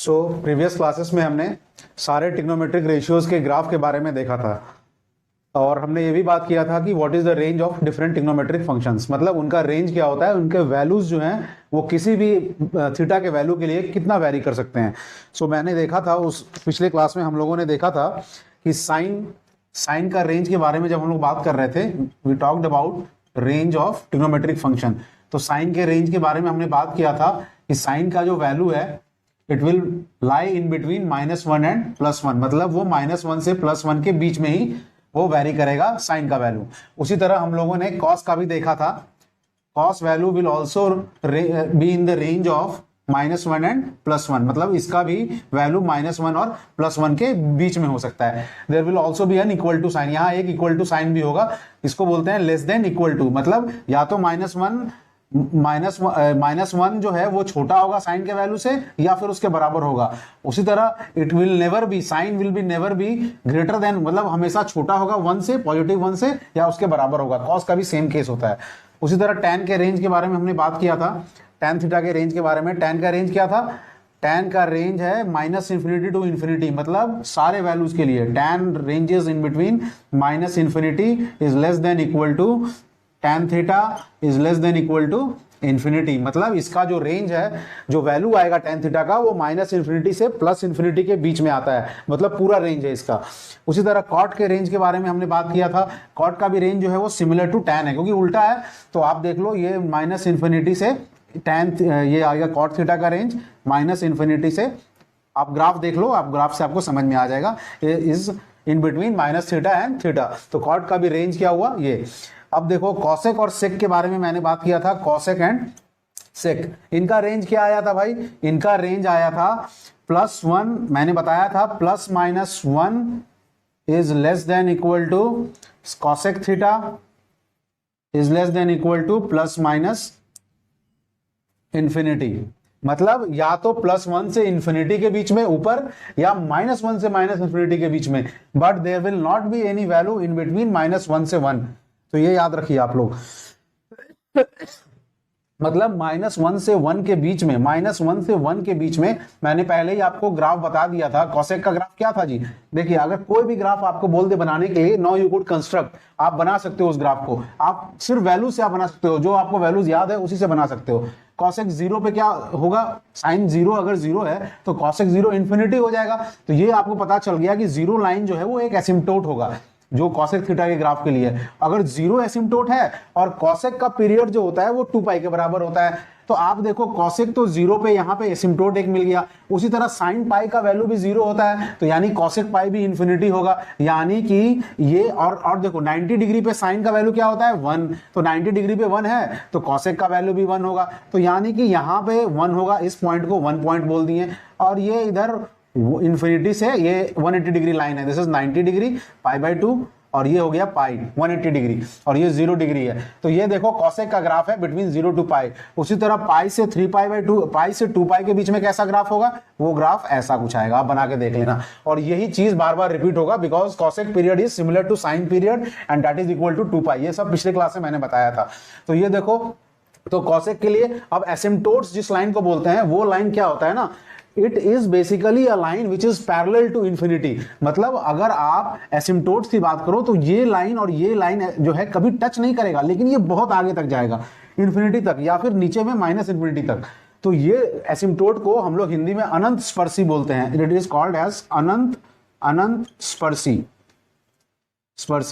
So previous classes में हमने सारे ट्रिग्नोमेट्रिक रेशियोज के ग्राफ के बारे में देखा था और हमने ये भी बात किया था कि what is the range of different trigonometric functions, मतलब उनका रेंज क्या होता है, उनके वैल्यूज जो हैं वो किसी भी थीटा के वैल्यू के लिए कितना वैरी कर सकते हैं। सो मैंने देखा था उस पिछले क्लास में हम लोगों ने देखा था कि साइन का रेंज के बारे में जब हम लोग बात कर रहे थे, we talked about range of trigonometric function. तो साइन के रेंज के बारे में हमने बात किया था कि साइन का जो वैल्यू है it will lie in between -1 and +1, मतलब वो -1 से +1 के बीच में ही वो वैरी करेगा साइन का वैल्यू। उसी तरह हम लोगों ने कॉस का भी देखा था, cos value will also be in the range of -1 and +1, मतलब इसका भी वैल्यू -1 और +1 के बीच में हो सकता है। There will also be an equal to sine, यहाँ एक इक्वल टू साइन भी होगा, इसको बोलते हैं लेस देन इक्वल टू, मतलब या तो -1 जो है वो छोटा होगा साइन के वैल्यू से या फिर उसके बराबर होगा। उसी तरह it will never be, sine will be never be greater than, मतलब हमेशा छोटा होगा 1 से, +1 से, या उसके बराबर होगा। कॉस का भी सेम केस होता है। उसी तरह टैन के रेंज के बारे में हमने बात किया था, टैन थीटा के रेंज के बारे में। टैन का रेंज क्या था? टैन का रेंज है -∞ टू ∞, मतलब सारे वैल्यूज के लिए tan ranges in between -∞ is less than equal to tan theta is less than equal to ∞, मतलब इसका जो रेंज है, जो वैल्यू आएगा tan थीटा का, वो -∞ से +∞ के बीच में आता है, मतलब पूरा रेंज है इसका। उसी तरह कॉट के रेंज के बारे में हमने बात किया था। कॉट का भी रेंज जो है वो सिमिलर टू tan है, क्योंकि उल्टा है। तो आप देख लो, ये -∞ से tan, ये आ गया कॉट थीटा का रेंज -∞ से। आप ग्राफ देख लो, आप ग्राफ से आपको समझ में आ जाएगा, is in between -θ and theta. तो कॉट का भी रेंज क्या हुआ ये। अब देखो कॉसेक और सेक के बारे में मैंने बात किया था, कॉसेक एंड सेक, इनका रेंज क्या आया था भाई? इनका रेंज आया था +1, मैंने बताया था +-1 is less than equal to cosec theta is less than equal to +∞, मतलब या तो +1 से ∞ के बीच में ऊपर या -1 से -∞ के बीच में, but there will not be any value in between -1 से 1। तो ये याद रखिए आप लोग, मतलब -1 से 1 के बीच में, -1 से 1 के बीच में मैंने पहले ही आपको ग्राफ बता दिया था। कॉसेक का ग्राफ क्या था जी? देखिए, अगर कोई भी ग्राफ आपको बोल दे बनाने के लिए, नाउ यू कुड कंस्ट्रक्ट, आप बना सकते हो उस ग्राफ को। आप सिर्फ वैल्यू से आप बना सकते हो, जो आपको वैल्यूज याद है उसी से बना सकते हो। कॉसेक 0 पे क्या होगा? साइन 0 अगर 0 है तो कॉसेक 0 ∞ हो जाएगा। तो ये आपको पता चल गया कि 0 लाइन जो है वो एक एसिम्प्टोट होगा, जो कॉसेक थीटा के ग्राफ के लिए। अगर 0 एसिम्प्टोट है और कॉसेक का पीरियड जो होता है वो 2π के बराबर होता है, तो आप देखो कॉसेक तो 0 पे यहाँ पे एसिम्प्टोट एक मिल गया। उसी तरह साइन पाई का वैल्यू भी 0 होता है, तो यानी कॉसेक पाई भी ∞ होगा, यानी कि ये और देखो 90 डिग्री पे साइन का वैल्यू क्या होता है? 1, तो 90 डिग्री पे 1 है तो कॉसेक का वैल्यू भी 1 होगा। तो यानी कि यहाँ पे 1 होगा, इस पॉइंट को 1 पॉइंट बोल दिए। और ये इधर ∞ से ये 180 डिग्री लाइन है, दिस इज 90 डिग्री, π/2, और ये हो गया पाई 180 डिग्री, और ये 0 डिग्री है। तो ये देखो कॉसेक का ग्राफ है बिटवीन 0 टू π। उसी तरह पाई से 3π/2, पाई से 2π के बीच में कैसा ग्राफ होगा? वो ग्राफ ऐसा कुछ आएगा, आप बना के देख लेना। और यही चीज बार बार रिपीट होगा, because cosec period is similar to sine period and that is equal to 2π। ये सब पिछले क्लास में मैंने बताया था। तो ये देखो, तो कॉसेक के लिए अब एसिम्प्टोट्स जिस लाइन को बोलते हैं, वो लाइन क्या होता है ना, it is basically a line which is parallel to ∞, मतलब अगर आप एसिम्प्टोट्स की बात करो तो ये लाइन और ये लाइन जो है कभी टच नहीं करेगा, लेकिन ये बहुत आगे तक जाएगा, ∞ तक, या फिर नीचे में -∞ तक। तो ये एसिम्प्टोट को हम लोग हिंदी में अनंत स्पर्शी बोलते हैं। इट इज कॉल्ड एज अनंत स्पर्शी।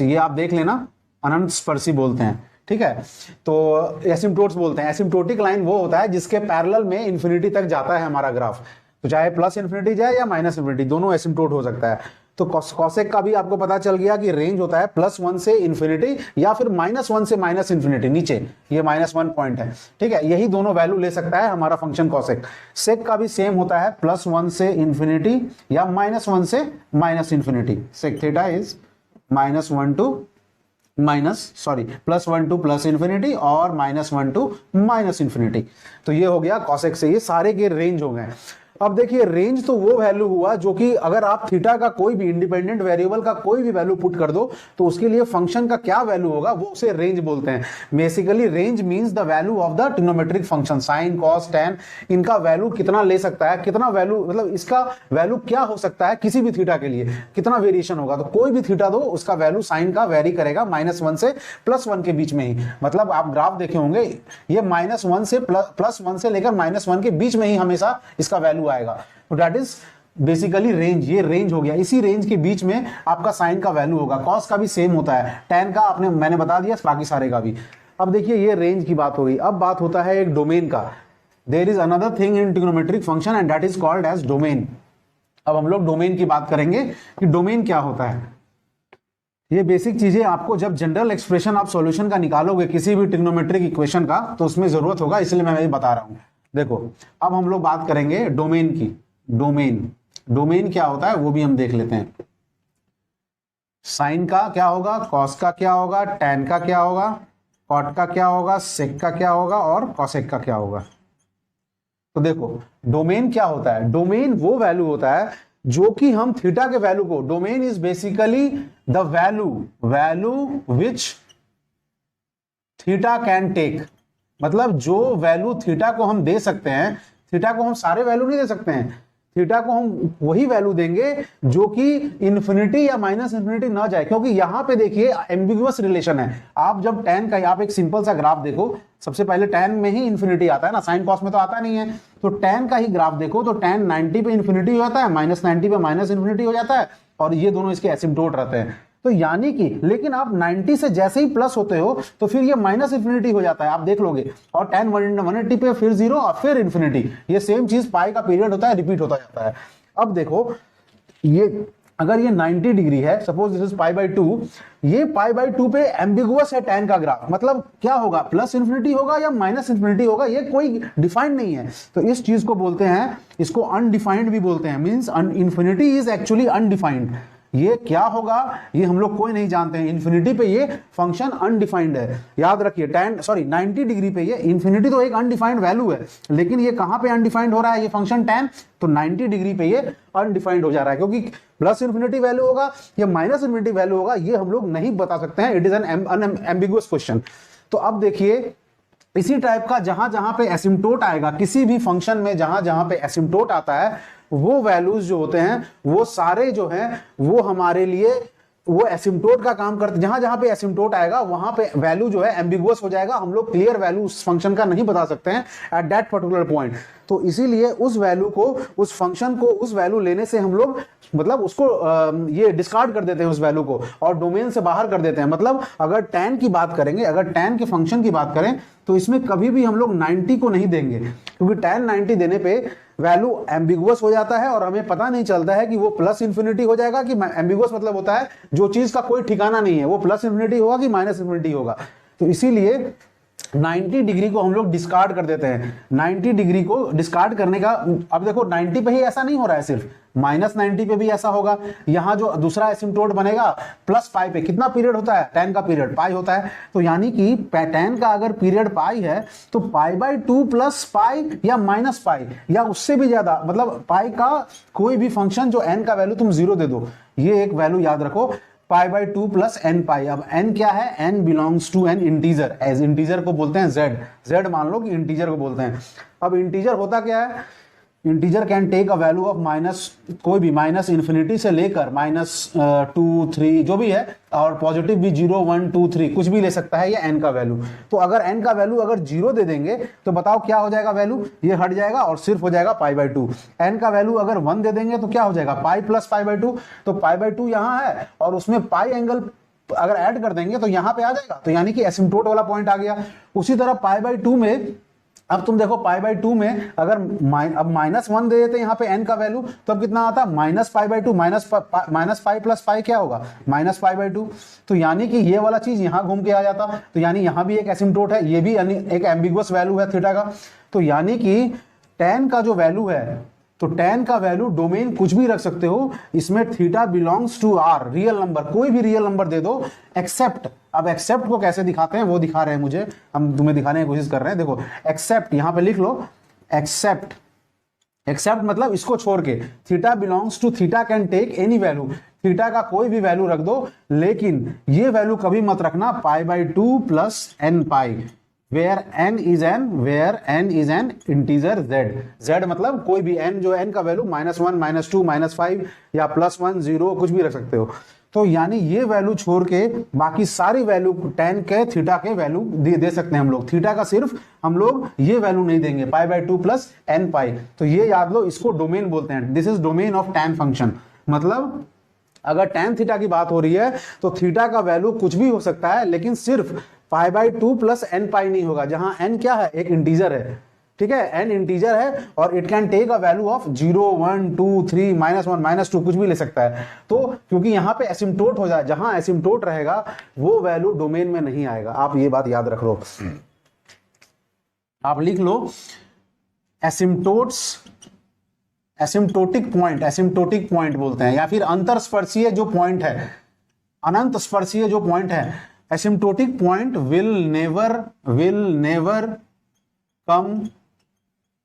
ये आप देख लेना, अनंत स्पर्शी बोलते हैं, ठीक है। तो एसिम्प्टोट्स बोलते हैं। एसिम्प्टोटिक लाइन वो होता है जिसके पैरेलल में ∞ तक जाता है हमारा ग्राफ, तो चाहे +∞ जाए या -∞, दोनों एसिम्प्टोट हो सकता है। तो कॉसेक का भी आपको पता चल गया कि रेंज होता है +1 से ∞ या फिर -1 से -∞, नीचे ये -1 पॉइंट है, ठीक है। यही दोनों वैल्यू ले सकता है हमारा फंक्शन कॉसेक। सेक का भी सेम होता है, +1 से ∞ या -1 से -∞। Sec theta is +1 to +1 to +∞ और -1 टू -∞। तो ये हो गया कॉसेक से, ये सारे के रेंज हो गए। अब देखिए रेंज तो वो वैल्यू हुआ जो कि अगर आप थीटा का कोई भी इंडिपेंडेंट वेरिएबल का कोई भी वैल्यू पुट कर दो तो उसके लिए फंक्शन का क्या वैल्यू होगा वो उसे रेंज बोलते हैं। Basically range means the value of the trigonometric function sine cos tan, इनका वैल्यू कितना ले सकता है, कितना वैल्यू मतलब इसका वैल्यू क्या हो सकता है किसी भी थीटा के लिए, कितना वेरिएशन होगा। तो कोई भी थीटा दो उसका वैल्यू साइन का वेरी करेगा -1 से +1 के बीच में ही। मतलब आप ग्राफ देखे होंगे ये -1 से +1 से लेकर -1 के बीच में ही हमेशा इसका वैल्यू आएगा। तो दैट इज बेसिकली रेंज, ये रेंज हो गया। इसी रेंज के बीच में आपका साइन का वैल्यू होगा, कॉस का भी सेम होता है, टैन का आपने मैंने बता दिया, बाकी सारे का भी। अब देखिए ये रेंज की बात हो गई, अब बात होता है एक डोमेन का। There is another thing in trigonometric function and that is called as domain. अब हम लोग डोमेन की बात करेंगे कि डोमेन क्या होता है। ये बेसिक चीजें आपको जब जनरल एक्सप्रेशन आप सॉल्यूशन का निकालोगे किसी भी ट्रिग्नोमेट्रिक इक्वेशन का तो उसमें जरूरत होगा, इसलिए मैं बता रहा हूं। देखो अब हम लोग बात करेंगे डोमेन की। डोमेन क्या होता है वो भी हम देख लेते हैं। साइन का क्या होगा, कॉस का क्या होगा, टैन का क्या होगा, कॉट का क्या होगा, सेक का क्या होगा और कॉसेक का क्या होगा। तो देखो डोमेन क्या होता है, डोमेन वो वैल्यू होता है जो कि हम थीटा के वैल्यू को, domain is basically the value which theta can take. मतलब जो वैल्यू थीटा को हम दे सकते हैं, थीटा को हम सारे वैल्यू नहीं दे सकते हैं, थीटा को हम वही वैल्यू देंगे जो कि इन्फिनिटी या -इन्फिनिटी ना जाए। क्योंकि यहां पे देखिए एम्बिगुअस रिलेशन है। आप जब टैन का, आप एक सिंपल सा ग्राफ देखो, सबसे पहले टैन में ही इन्फिनिटी आता है ना, साइन कॉस में तो आता नहीं है। तो टैन का ही ग्राफ देखो तो टैन 90 पे इन्फिनिटी हो जाता है, -90 पे -इन्फिनिटी हो जाता है और ये दोनों इसके एसिम्प्टोट रहते हैं। तो यानी कि लेकिन आप 90 से जैसे ही प्लस होते हो तो फिर ये -इन्फिनिटी हो जाता है, आप देख लोगे। और tan 180 पे फिर 0 और फिर इन्फिनिटी, ये सेम चीज पाई का पीरियड होता है, रिपीट होता जाता है। अब देखो ये अगर ये 90 डिग्री है, सपोज दिस इज π/2, ये π/2 पे एम्बिगुअस है टैन का ग्राफ। मतलब क्या होगा, +इन्फिनिटी होगा या -इन्फिनिटी होगा, ये कोई डिफाइंड नहीं है। तो इस चीज को बोलते हैं, इसको अनडिफाइंड भी बोलते हैं। Means infinity is actually undefined. ये क्या होगा ये हम लोग कोई नहीं जानते हैं। इन्फिनिटी पे ये फंक्शन अनडिफाइंड है, याद रखिए। 90 डिग्री पे ये इन्फिनिटी तो एक अनडिफाइंड वैल्यू है, लेकिन ये कहां पे अनडिफाइंड हो रहा है ये फंक्शन tan, तो 90 डिग्री पे ये अनडिफाइंड हो जा रहा है। क्योंकि +इन्फिनिटी वैल्यू होगा या -इन्फिनिटी वैल्यू होगा ये हम लोग नहीं बता सकते हैं। It is an ambiguous question. तो अब देखिए इसी टाइप का जहां जहां पे एसिम्प्टोट आएगा किसी भी फंक्शन में, जहां जहां पे एसिम्प्टोट आता है वो वैल्यूज जो होते हैं वो सारे जो हैं वो हमारे लिए वो एसिम्प्टोट का काम करते। जहां जहां पे एसिम्प्टोट आएगा वहां पे वैल्यू जो है एम्बिगुअस हो जाएगा, हम लोग क्लियर वैल्यू उस फंक्शन का नहीं बता सकते हैं एट दैट पर्टिकुलर पॉइंट। तो इसीलिए उस वैल्यू को, उस फंक्शन को, उस वैल्यू लेने से हम लोग मतलब उसको ये डिस्कार्ड कर देते हैं उस वैल्यू को और डोमेन से बाहर कर देते हैं। मतलब अगर टैन की बात करेंगे, अगर टैन के फंक्शन की बात करें तो इसमें कभी भी हम लोग 90 को नहीं देंगे, क्योंकि tan 90 देने पे वैल्यू एम्बिगुअस हो जाता है और हमें पता नहीं चलता है कि वो +इन्फिनिटी हो जाएगा कि एम्बिगुअस मतलब होता है जो चीज का कोई ठिकाना नहीं है, वो +इन्फिनिटी होगा कि -इन्फिनिटी होगा। तो इसीलिए 90 डिग्री को हम लोग डिस्कार्ड कर देते हैं। 90 डिग्री को डिस्कार्ड करने का, अब देखो 90 पे ही ऐसा नहीं हो रहा है, सिर्फ -90 पे भी ऐसा होगा। यहां जो दूसरा एसिम्प्टोट बनेगा +π पे कितना पीरियड होता है, टैन का पीरियड पाई होता है। तो यानी कि टैन का अगर पीरियड पाई है तो π/2 +π या -π या उससे भी ज्यादा, मतलब पाई का कोई भी फंक्शन जो n का वैल्यू तुम 0 दे दो, ये एक वैल्यू याद रखो, π/2 + nπ। अब n क्या है, n belongs to an integer, as integer को बोलते हैं z मान लो कि इंटीजर को बोलते हैं। अब इंटीजर होता क्या है, integer can take a value of कोई भी -इन्फिनिटी से लेकर -2 3 जो भी है, और पॉजिटिव भी 0 1 2 3 कुछ भी ले सकता है ये n का वैल्यू। तो अगर n का वैल्यू अगर 0 दे देंगे तो बताओ क्या हो जाएगा, वैल्यू ये हट जाएगा और सिर्फ हो जाएगा π/2। n का वैल्यू अगर 1 दे देंगे तो क्या हो जाएगा, π + π/2। तो π/2 यहां है और उसमें पाई एंगल अगर ऐड कर देंगे तो यहां पे आ जाएगा, तो यानी कि एसिम्प्टोट वाला पॉइंट आ गया। उसी तरह π/2 में, अब तुम देखो π/2 में अगर अब -1 दे देते यहाँ पे n का वैल्यू, तो अब कितना आता, -π/2 -π + π क्या होगा, -π/2। तो यानी कि ये वाला चीज यहाँ घूम के आ जाता, तो यानी यहाँ भी एक एसिम्प्टोट है, ये भी एक एम्बिगुअस वैल्यू है थीटा का। तो यानी कि tan का जो वैल्यू है, तो tan का वैल्यू डोमेन कुछ भी रख सकते हो, इसमें theta belongs to r, real number, कोई भी रियल नंबर दे दो, एक्सेप्ट। अब एक्सेप्ट को कैसे दिखाते हैं वो दिखा रहे हैं मुझे, हम तुम्हें दिखाने की कोशिश कर रहे हैं। देखो एक्सेप्ट, यहां पे लिख लो एक्सेप्ट एक्सेप्ट मतलब इसको छोड़ के, theta belongs to, theta can take any value, theta का कोई भी वैल्यू रख दो, लेकिन ये वैल्यू कभी मत रखना pi by 2 plus n pi, where n is an integer z मतलब कोई भी n, जो n का वैल्यू -1 -2 -5 या +1 0 कुछ भी रख सकते हो। तो यानी ये वैल्यू छोड़ के बाकी सारी वैल्यू tan के थीटा के वैल्यू दे सकते हैं हम लोग, थीटा का सिर्फ हम लोग ये वैल्यू नहीं देंगे पाई बाई 2 प्लस एन पाई। तो ये याद लो, इसको डोमेन बोलते हैं, this is domain of tan function. मतलब अगर tan थीटा की बात हो रही है तो थीटा का वैल्यू कुछ भी हो सकता है, लेकिन सिर्फ पाई बाई 2 प्लस एन पाई नहीं होगा, जहां n क्या है, एक इंटीजर है, ठीक है, n इंटीजर है और it can take a value of 0 1 2 3 -1 -2 कुछ भी ले सकता है। तो क्योंकि यहां पे एसिम्प्टोट हो जाए, जहां एसिम्प्टोट रहेगा वो वैल्यू डोमेन में नहीं आएगा, आप ये बात याद रख लो, आप लिख लो एसिम्प्टोट्स, एसिम्प्टोटिक पॉइंट बोलते हैं, या फिर अंतरस्पर्शीय जो पॉइंट है, अनंत स्पर्शीय जो पॉइंट है, asymptotic point will never come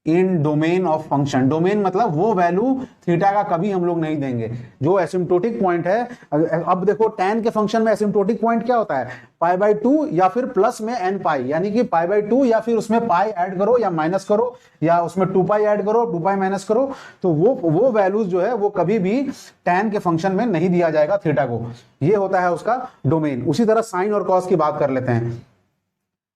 in domain of function. Domain मतलब वो वैल्यू थीटा का कभी हम लोग नहीं देंगे जो एसिम्प्टोटिक पॉइंट है। अब देखो tan के फंक्शन में एसिम्प्टोटिक पॉइंट क्या होता है, पाई बाई 2 या फिर प्लस में n पाई, यानी कि पाई बाई 2 या फिर उसमें पाई ऐड करो या माइनस करो या उसमें 2 पाई ऐड करो, 2 पाई माइनस करो, तो वो वैल्यूज जो है वो कभी भी tan के फंक्शन में नहीं दिया जाएगा थीटा को, ये होता है उसका डोमेन। उसी तरह साइन और कॉस की बात कर लेते हैं।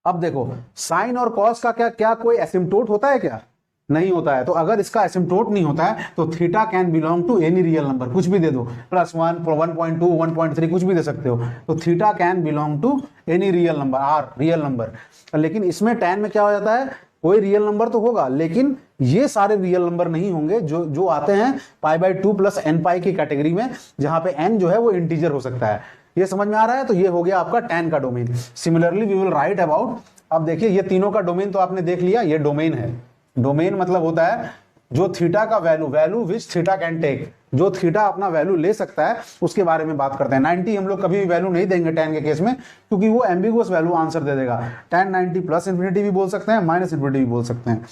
अब देखो साइन और कॉस का क्या कोई एसिम्प्टोट होता है क्या, नहीं होता है। तो अगर इसका एसिम्प्टोट नहीं होता है तो theta can belong to any real number, कुछ भी दे दो, +1 1.2 1.3 कुछ भी दे सकते हो, तो theta can belong to any real number, r real number. लेकिन इसमें tan में क्या हो जाता है, कोई रियल नंबर तो होगा लेकिन ये सारे रियल नंबर नहीं होंगे जो आते हैं पाई बाई 2 प्लस एन पाई की कैटेगरी में, जहां पे n जो है वो इंटीजर हो सकता है। ये समझ में आ रहा है, तो ये हो गया आपका tan का domain. Similarly we will write about, अब देखिए ये तीनों का डोमेन तो आपने देख लिया, ये डोमेन है। डोमेन मतलब होता है जो थीटा का value which theta can take, जो थीटा अपना वैल्यू ले सकता है उसके बारे में बात करते हैं। 90 हम लोग कभी भी वैल्यू नहीं देंगे tan के केस में, क्योंकि वो एम्बिगुअस वैल्यू आंसर दे देगा। tan 90 प्लस इन्फिनिटी भी बोल सकते हैं, माइनस इन्फिनिटी भी बोल सकते हैं।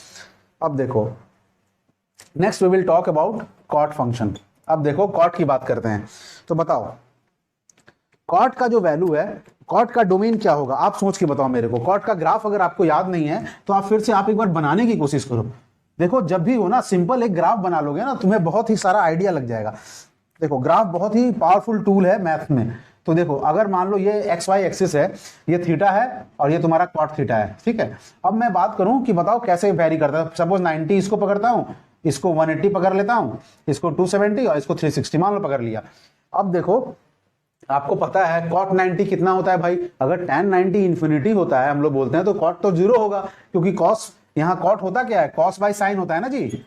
अब देखो next we will talk about cot function. अब देखो कॉट की बात करते हैं, तो बताओ कॉट का जो वैल्यू है, कॉट का डोमेन क्या होगा, आप सोच के बताओ मेरे को। कॉट का ग्राफ अगर आपको याद नहीं है तो आप फिर से आप एक बार बनाने की कोशिश करो। देखो जब भी हो ना, सिंपल एक ग्राफ बना लोगे ना, तुम्हें बहुत ही सारा आइडिया लग जाएगा। देखो ग्राफ बहुत ही पावरफुल टूल है मैथ में। तो देखो अगर मान लो ये एक्स वाई एक्सिस है, ये थीटा है और ये तुम्हारा कॉट थीटा है, ठीक है। अब मैं बात करूं कि बताओ कैसे वेरी करता है। सपोज 90 इसको पकड़ता हूं, इसको 180 पकड़ लेता हूं, इसको 270 और इसको 360 मान लो पकड़ लिया। अब देखो आपको पता है cot 90 कितना होता है भाई, अगर tan 90 इन्फिनिटी होता है हम लोग बोलते हैं तो cot तो 0 होगा, क्योंकि cos यहाँ cot होता क्या है, cos बाई साइन होता है ना जी।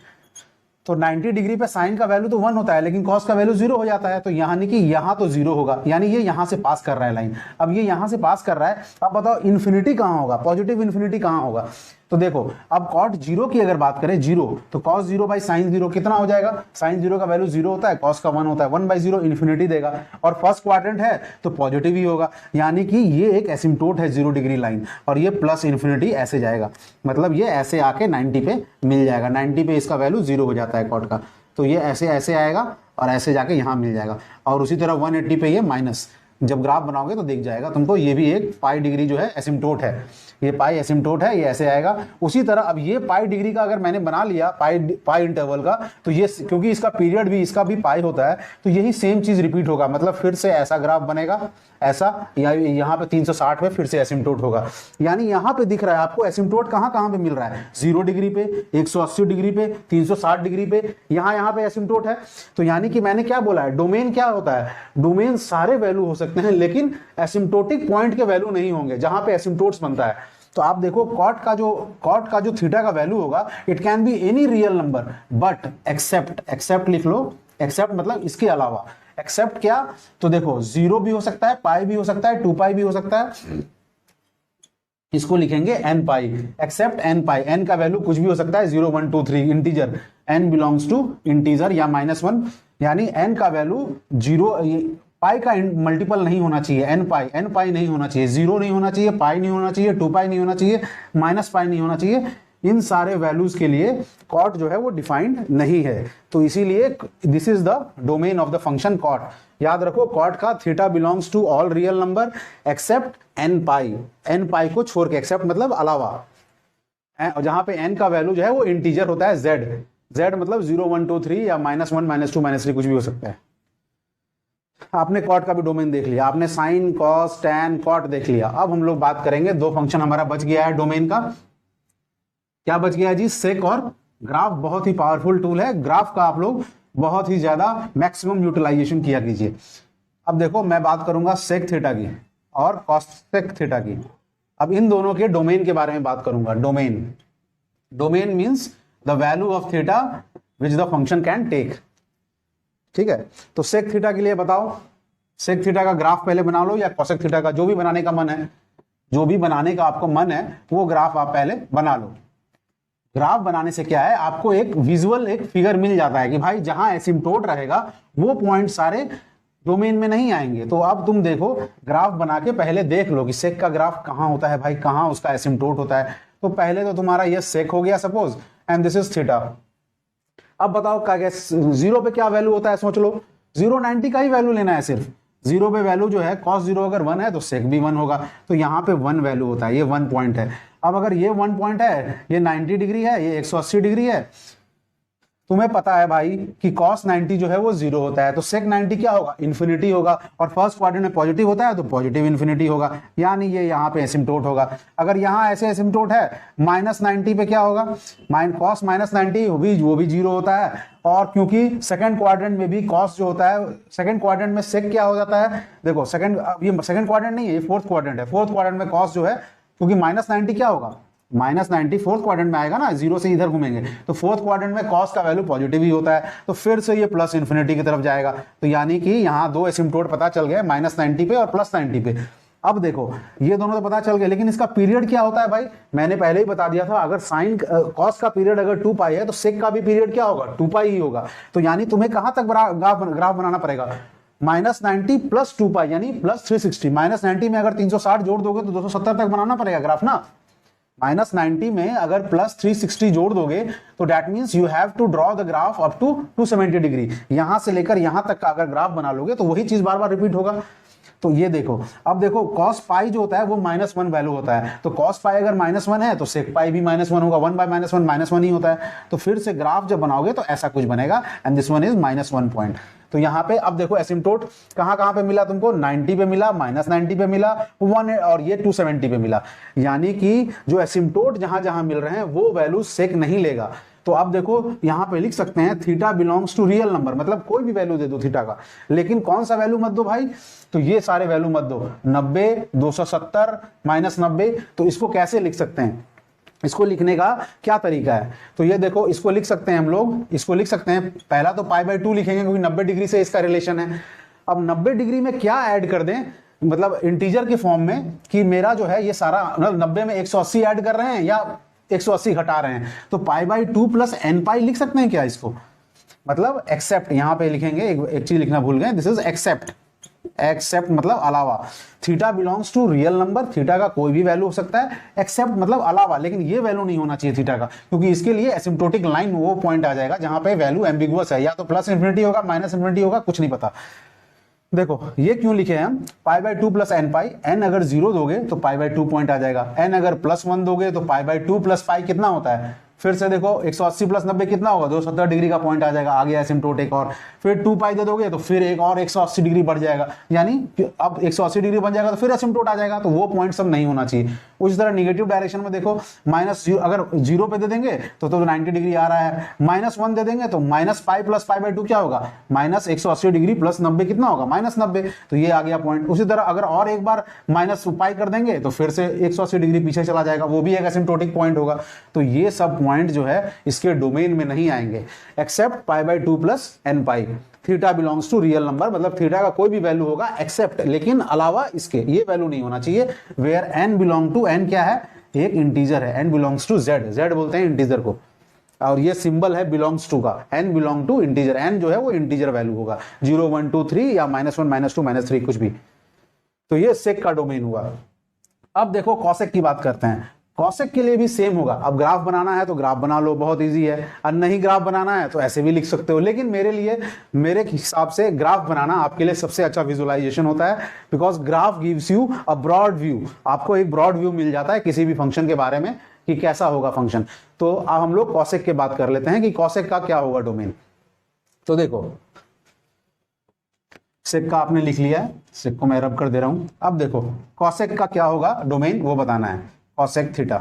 तो 90 डिग्री पे साइन का वैल्यू तो 1 होता है लेकिन cos का वैल्यू 0 हो जाता है, तो यानी कि यहाँ तो 0 होगा, यानी ये यहाँ से पास कर रहा है लाइन। अब ये यहाँ से पास कर रहा है, अब बताओ इन्फिनिटी कहाँ होगा, पॉजिटिव इन्फिनिटी कहाँ होगा। तो देखो अब cot 0 की अगर बात करें 0, तो cos 0 बाई साइन 0 कितना हो जाएगा, साइन 0 का वैल्यू 0 होता है, cos का 1 होता है, 1 बाई 0 इन्फिनिटी देगा, और फर्स्ट क्वाड्रेंट है तो पॉजिटिव ही होगा, यानी कि ये एक एसिम्प्टोट है 0 डिग्री लाइन, और ये प्लस इन्फिनिटी ऐसे जाएगा, मतलब ये ऐसे आके 90 पे मिल जाएगा। 90 पे इसका वैल्यू 0 हो जाता है cot का, तो ये ऐसे ऐसे आएगा और ऐसे जाके यहाँ मिल जाएगा। और उसी तरह 180 पे ये माइनस, जब ग्राफ बनाओगे तो दिख जाएगा तुमको, ये भी एक पाई डिग्री जो है एसिम्प्टोट है, ये पाई एसिम्प्टोट है, ये ऐसे आएगा। उसी तरह अब ये पाई डिग्री का अगर मैंने बना लिया पाई इंटरवल का, तो ये क्योंकि इसका पीरियड भी इसका भी पाई होता है, तो यही सेम चीज रिपीट होगा, मतलब फिर से ऐसा ग्राफ बनेगा ऐसा, या यहाँ पे 360 पे फिर से एसिम्प्टोट होगा। यानी यहाँ पे दिख रहा है आपको एसिम्प्टोट कहाँ कहाँ पे मिल रहा है, 0 डिग्री पे, 180 डिग्री पे, 360 डिग्री पे, यहाँ पे एसिम्प्टोट है। तो यानी कि मैंने क्या बोला है, डोमेन क्या होता है, डोमेन सारे वैल्यू हो सकते हैं लेकिन एसिम्प्टोटिक पॉइंट के वैल्यू नहीं होंगे जहां पे एसिम्प्टोट्स बनता है। तो आप देखो कॉट का जो थीटा का वैल्यू होगा, it can be any real number but except लिख लो, एक्सेप्ट मतलब इसके अलावा। एक्सेप्ट क्या, तो देखो 0 भी हो सकता है, पाई भी हो सकता है, 2 पाई भी हो सकता है, इसको लिखेंगे n pi, except n pi. n का वैल्यू कुछ भी हो सकता है, 0 1 2 3 integer, n belongs to integer या -1, यानी n का वैल्यू 0, पाई का मल्टीपल नहीं होना चाहिए, n पाई नहीं होना चाहिए, 0 नहीं होना चाहिए, पाई नहीं होना चाहिए, 2 पाई नहीं होना चाहिए, माइनस पाई नहीं होना चाहिए, इन सारे वैल्यूज के लिए कॉट जो है वो डिफाइंड नहीं है। तो इसीलिए this is the domain of the function cot. याद रखो कॉट का theta belongs to all real number except n pi, n pi को छोड़ के, एक्सेप्ट मतलब अलावा, जहां पे एन का वैल्यू जो है वो इंटीजर होता है जेड, जेड मतलब 0 1 2 3 या -1 -2 -3 कुछ भी हो सकता है। आपने कॉट का भी डोमेन देख लिया, आपने साइन कॉस टैन कॉट देख लिया। अब हम लोग बात करेंगे, दो फंक्शन हमारा बच गया है डोमेन का। क्या बच गया है जी? सेक और ग्राफ। बहुत ही पावरफुल टूल है, ग्राफ का आप लोग बहुत ही ज्यादा मैक्सिमम यूटिलाइजेशन किया कीजिए। अब देखो मैं बात करूंगा सेक थीटा की और कॉसेक थीटा की। अब इन दोनों के डोमेन के बारे में बात करूंगा। Domain, domain means the value of theta which the function can take. ठीक है, तो सेक थीटा के लिए बताओ, सेक थीटा का ग्राफ पहले बना लो, या कॉसेक थीटा का, जो भी बनाने का मन है, जो भी बनाने का आपको मन है वो ग्राफ आप पहले बना लो। ग्राफ बनाने से क्या है, आपको एक विजुअल एक फिगर मिल जाता है कि भाई जहां एसिम्प्टोट रहेगा वो पॉइंट सारे डोमेन में नहीं आएंगे। तो अब तुम देखो ग्राफ बना के पहले देख लो कि सेक का ग्राफ कहां होता है भाई, कहां उसका एसिम्प्टोट होता है। तो पहले तो तुम्हारा ये सेक हो गया suppose, and this is theta. अब बताओ क्या जीरो पे क्या वैल्यू होता है, सोच लो। 0 90 का ही वैल्यू लेना है सिर्फ। जीरो पे वैल्यू जो है cos 0 अगर 1 है तो सेक भी 1 होगा। तो यहाँ पे 1 वैल्यू होता है, ये 1 पॉइंट है। अब अगर ये 1 पॉइंट है, ये 90 डिग्री है, ये 180 डिग्री है, तुम्हें पता है भाई कि cos 90 जो है वो 0 होता है, तो sec 90 क्या होगा? इन्फिनिटी होगा। और फर्स्ट क्वाड्रेंट में पॉजिटिव होता है तो पॉजिटिव इन्फिनिटी होगा, यानी ये यहाँ पे एसिम्प्टोट होगा। अगर यहाँ ऐसे एसिम्प्टोट है -90 पे क्या होगा? cos -90 वो भी 0 होता है। और क्योंकि सेकंड क्वाड्रेंट में भी cos जो होता है, सेकंड क्वाड्रेंट में sec क्या हो जाता है? देखो सेकंड, ये सेकंड क्वाड्रेंट नहीं है, ये फोर्थ क्वाड्रेंट है। फोर्थ क्वाड्रेंट में cos जो है, क्योंकि -90 क्या होगा? -90 फोर्थ क्वाड्रेंट में आएगा ना, 0 से इधर घूमेंगे, तो फोर्थ क्वाड्रेंट में cos का वैल्यू पॉजिटिव ही होता है, तो फिर से ये प्लस इन्फिनिटी की तरफ जाएगा। तो यानी कि यहाँ दो एसिम्प्टोट पता चल गए, -90 पे और +90 पे। अब देखो ये दोनों तो पता चल गए, लेकिन इसका पीरियड क्या होता है भाई? मैंने पहले ही बता दिया था, अगर साइन cos का पीरियड अगर 2 पाई है तो सेक का भी पीरियड क्या होगा? 2 पाई ही होगा। तो यानी तुम्हें कहां तक ग्राफ बनाना पड़ेगा? -90 + 2 पाई यानी +360। -90 में अगर 360 जोड़ दोगे तो 270 तक बनाना पड़ेगा ग्राफ ना। -90 में अगर +360 जोड़ दोगे तो that means you have to draw the graph up to 270 degree. यहां से लेकर यहां तक का अगर ग्राफ बना लोगे तो वही चीज बार बार रिपीट होगा। तो ये देखो, अब देखो cos पाई जो होता है वो -1 वैल्यू होता है, तो cos पाई अगर -1 है तो sec पाई भी -1 होगा। 1/-1 -1 ही होता है। तो फिर से ग्राफ जब बनाओगे तो ऐसा कुछ बनेगा, and this one is -1 point. तो यहाँ पे अब देखो एसिम्प्टोट कहां पे मिला तुमको? 90 पे मिला, -90 पे मिला, 1 और ये 270 पे मिला। यानी कि जो एसिम्प्टोट जहां जहां मिल रहे हैं वो वैल्यू सेक नहीं लेगा। तो अब देखो यहाँ पे लिख सकते हैं theta belongs to real number, मतलब कोई भी वैल्यू दे दो थीटा का, लेकिन कौन सा वैल्यू मत दो भाई? तो ये सारे वैल्यू मत दो, 90, 270, -90। तो इसको कैसे लिख सकते हैं? इसको लिखने का क्या तरीका है? तो ये देखो, इसको लिख सकते हैं हम लोग, इसको लिख सकते हैं, पहला तो π/2 लिखेंगे क्योंकि 90 डिग्री से इसका रिलेशन है। अब 90 डिग्री में क्या ऐड कर दें, मतलब इंटीजर के फॉर्म में, कि मेरा जो है ये सारा 90 में 180 ऐड कर रहे हैं या 180 घटा रहे हैं, तो π/2 + n लिख सकते हैं क्या इसको? मतलब एक्सेप्ट, यहां पे लिखेंगे, एक चीज लिखना भूल गए, दिस इज एक्सेप्ट। एक्सेप्ट मतलब अलावा। Theta belongs to real number, थीटा का कोई भी वैल्यू हो सकता है, एक्सेप्ट मतलब अलावा, लेकिन ये वैल्यू नहीं होना चाहिए थीटा का, क्योंकि इसके लिए एसिम्प्टोटिक लाइन वो पॉइंट आ जाएगा जहां पे वैल्यू एम्बिगुअस है, या तो +∞ होगा, -∞ होगा, कुछ नहीं पता। देखो ये क्यों लिखे हैं हम? π/2 + n, n अगर 0 दोगे तो π/2 पॉइंट आ जाएगा, n अगर +1 दोगे तो π/2 + π कितना होता है? फिर से देखो 180 + 90 कितना होगा? 270 डिग्री का पॉइंट आ जाएगा, आ गया एसिम्प्टोट एक और। फिर 2 पाई दे दोगे तो फिर एक और 180 डिग्री बढ़ जाएगा, यानी अब 180 डिग्री बन जाएगा तो फिर एसिम्प्टोट आ जाएगा। तो वो पॉइंट सब नहीं होना चाहिए। उसी तरह निगेटिव डायरेक्शन में देखो, -0 अगर 0 पे दे देंगे तो 90 डिग्री आ रहा है, -1 दे देंगे तो -π + π/2 क्या होगा? -180 डिग्री + 90 कितना होगा? -90। तो ये आ गया पॉइंट। उसी तरह अगर और एक बार -π कर देंगे तो फिर से 180 डिग्री पीछे चला जाएगा, वो भी एक एसिम्प्टोटिक पॉइंट होगा। तो ये सब पॉइंट जो है इसके डोमेन में नहीं आएंगे, except π/2 + n। Theta belongs to real number, मतलब थीटा का कोई भी वैल्यू होगा एक्सेप्ट, लेकिन अलावा इसके ये वैल्यू नहीं होना चाहिए। Where n belong to, n क्या है? एक इंटीजर है, n belongs to z, z बोलते हैं इंटीजर को, और ये सिंबल है बिलोंग्स टू का, n belong to integer, n जो है वो इंटीजर वैल्यू होगा, 0 1 2 3 या -1 -2 -3 कुछ भी। तो ये सेक का डोमेन हुआ। अब देखो कॉसेक की बात करते हैं। कॉसेक के लिए भी सेम होगा। अब ग्राफ बनाना है तो ग्राफ बना लो, बहुत इजी है, और नहीं ग्राफ बनाना है तो ऐसे भी लिख सकते हो, लेकिन मेरे हिसाब से ग्राफ बनाना आपके लिए सबसे अच्छा विजुअलाइजेशन होता है, because graph gives you a broad view, आपको एक ब्रॉड व्यू मिल जाता है किसी भी फंक्शन के बारे में कि कैसा होगा फंक्शन। तो अब हम लोग कॉसेक की बात कर लेते हैं कि कॉसेक का क्या होगा डोमेन। तो देखो सेक का आपने लिख लिया है, सेक को मैं रब कर दे रहा हूं। अब देखो कॉसेक का क्या होगा डोमेन, वो बताना है। Cosec theta,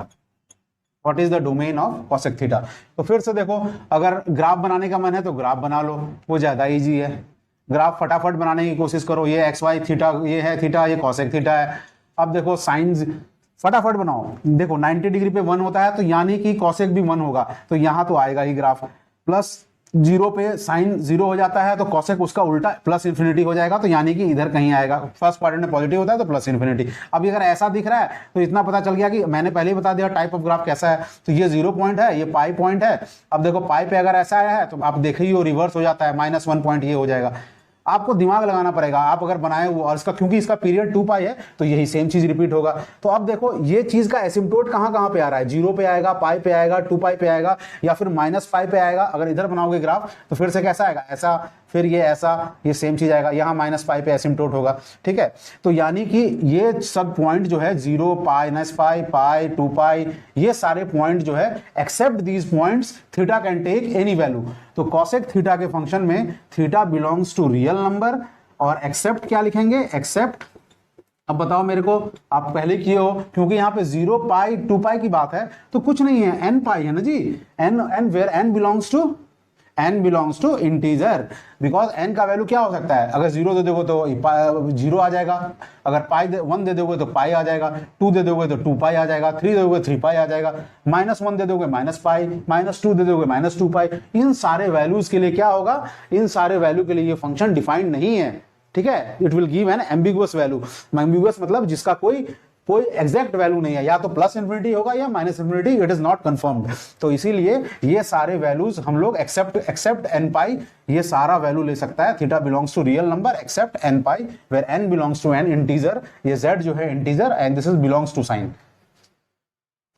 what is the domain of cosec theta. तो फिर से देखो, अगर ग्राफ बनाने का मन है तो ग्राफ बना लो, वो ज्यादा इजी है। ग्राफ फटाफट बनाने की कोशिश करो, ये एक्स वाई थीटा, ये है थीटा, ये कॉसेक थीटा है। अब देखो साइंस फटाफट बनाओ, देखो 90 डिग्री पे 1 होता है तो यानी कि कॉसेक भी 1 होगा, तो यहां तो आएगा ही ग्राफ। प्लस 0 पे साइन 0 हो जाता है तो कॉसेक उसका उल्टा प्लस इन्फिनिटी हो जाएगा, तो यानी कि इधर कहीं आएगा। फर्स्ट क्वाड्रेंट में पॉजिटिव होता है तो प्लस इन्फिनिटी। अब अगर ऐसा दिख रहा है तो इतना पता चल गया कि मैंने पहले ही बता दिया टाइप ऑफ ग्राफ कैसा है। तो ये 0 पॉइंट है, ये पाई पॉइंट है। अब देखो पाई पे अगर ऐसा आया है तो आप देखिए वो रिवर्स हो जाता है, -1 पॉइंट ये हो जाएगा। आपको दिमाग लगाना पड़ेगा, आप अगर बनाए वो, और इसका क्योंकि इसका पीरियड 2 पाई है तो यही सेम चीज रिपीट होगा। तो अब देखो ये चीज का एसिम्पटोट कहां पे आ रहा है, 0 पे आएगा, पाई पे आएगा, 2 पाई पे आएगा, या फिर -पाई पे आएगा। अगर इधर बनाओगे ग्राफ तो फिर से कैसा आएगा, ऐसा, फिर ये ऐसा, ये सेम चीज आएगा। यहाँ -पाई पे एसिम्पटोट होगा, ठीक है। तो यानी कि ये सब पॉइंट जो है 0, पाई, -पाई, पाई, 2 पाई, ये सारे पॉइंट जो है except these points theta can take any value. तो कॉसेक थीटा के फंक्शन में theta belongs to real number, और एक्सेप्ट क्या लिखेंगे, एक्सेप्ट, अब बताओ मेरे को, आप पहले किए हो, क्योंकि यहाँ पे 0 पाई 2 पाई की बात है तो कुछ नहीं है, n पाई है ना जी, n where n belongs to integer, because n का वैल्यू क्या हो सकता है, अगर 0 दे दोगे तो 0 आ जाएगा, अगर पाई 1 दे दोगे तो पाई आ जाएगा, 2 दे दोगे तो 2 पाई आ जाएगा, 3 दे दोगे 3 पाई आ जाएगा, -1 दे दोगे -पाई, -2 दे दोगे -2 पाई। इन सारे वैल्यूज के लिए क्या होगा, इन सारे वैल्यू के लिए ये फंक्शन डिफाइंड नहीं है, ठीक है। It will give an ambiguous value, ambiguous मतलब जिसका कोई एग्जैक्ट वैल्यू नहीं है, या तो प्लस इन्फिनिटी होगा या minus infinity, it is not confirmed. तो इसीलिए ये सारे वैल्यूज हम लोग एक्सेप्ट n पाई, ये सारा वैल्यू ले सकता है। Theta belongs to real number except n pi, where n belongs to an integer, ये z जो है integer, and this is belongs to sine.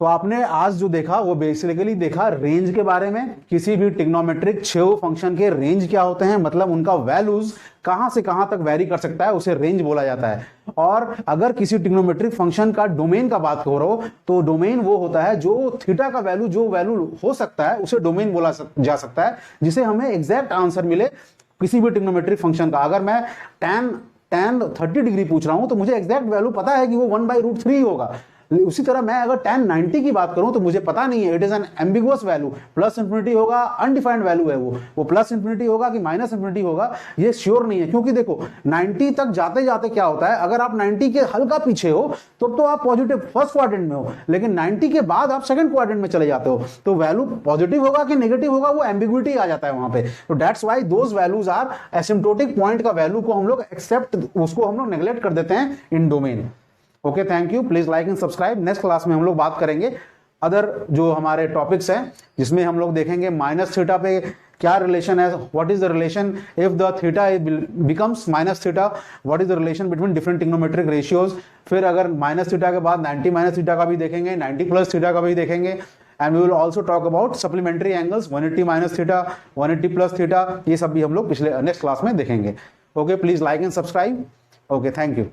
तो आपने आज जो देखा वो बेसिकली देखा रेंज के बारे में, किसी भी ट्रिग्नोमेट्रिक छेव फंक्शन के रेंज क्या होते हैं, मतलब उनका वैल्यूज कहां से कहां तक वेरी कर सकता है, उसे रेंज बोला जाता है। और अगर किसी ट्रिग्नोमेट्रिक फंक्शन का डोमेन का बात करो तो डोमेन वो होता है जो थीटा का वैल्यू, जो वैल्यू हो सकता है उसे डोमेन बोला जा सकता है, जिसे हमें एग्जैक्ट आंसर मिले किसी भी ट्रिग्नोमेट्रिक फंक्शन का। अगर मैं tan 30 डिग्री पूछ रहा हूं तो मुझे एग्जैक्ट वैल्यू पता है कि वो 1/√3 होगा। उसी तरह मैं अगर tan 90 की बात करूं तो मुझे पता नहीं है, it is an ambiguous value, plus infinity होगा, अनडिफाइंड वैल्यू है वो प्लस इन्फिनिटी होगा कि माइनस इन्फिनिटी होगा, ये श्योर नहीं है। क्योंकि देखो 90 तक जाते जाते क्या होता है, अगर आप 90 के हल्का पीछे हो तो आप पॉजिटिव फर्स्ट क्वाड्रेंट में हो, लेकिन 90 के बाद आप सेकंड क्वाड्रेंट में चले जाते हो तो वैल्यू पॉजिटिव होगा कि नेगेटिव होगा, वो एम्बिग्विटी आ जाता है वहां पे। तो that's why those values are asymptotic point का वैल्यू को हम लोग एक्सेप्ट, उसको हम लोग नेग्लेक्ट कर देते हैं इन domain. Okay, thank you, please like and subscribe. Next class में हम लोग बात करेंगे अदर जो हमारे टॉपिक्स हैं, जिसमें हम लोग देखेंगे माइनस थीटा पे क्या रिलेशन है, what is the relation if the theta becomes minus theta, what is the relation between different trigonometric ratios. फिर अगर माइनस थीटा के बाद 90 माइनस थीटा का भी देखेंगे, 90 प्लस थीटा का भी देखेंगे, and we will also talk about supplementary angles, 180 minus theta, 180 plus theta, ये सब भी हम लोग पिछले नेक्स्ट क्लास में देखेंगे। Okay, please like and subscribe. Okay, thank you.